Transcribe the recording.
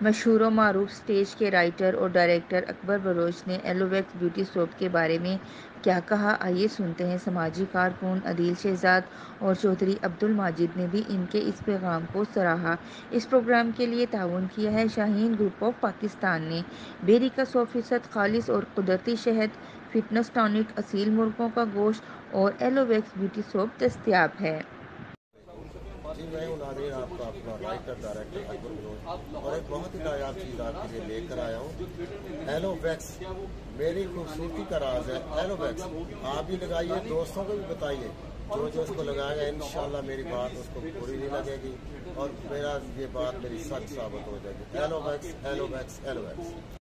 मशहूर व मारूफ स्टेज के राइटर और डायरेक्टर अकबर बलोच ने एलोवेक्स ब्यूटी सोप के बारे में क्या कहा, आइए सुनते हैं। समाजी कारकुन अदील शहजाद और चौधरी अब्दुल माजिद ने भी इनके इस पैगाम को सराहा। इस प्रोग्राम के लिए ताउन किया है शाहीन ग्रुप ऑफ पाकिस्तान ने। बेरी का 100% खालिस और कुदरती शहद, फिटनेस टॉनिक, असील मुर्गों का गोश्त और एलोवेक्स ब्यूटी सोप दस्तयाब है। जी, मैं हूं नाज़रीन, आपका अपना राइटर डायरेक्टर अकबर बलोच और एक बहुत ही नायाब चीज़ आपके लिए लेकर आया हूँ। एलोवेक्स मेरी खूबसूरती का राज है। एलोवेक्स आप भी लगाइए, दोस्तों को भी बताइए। जो इसको लगाएगा इंशाल्लाह मेरी बात उसको बुरी नहीं लगेगी और मेरा ये बात मेरी सच साबित हो जाएगी। एलोवेक्स एलोवेक्स एलोवेक्स।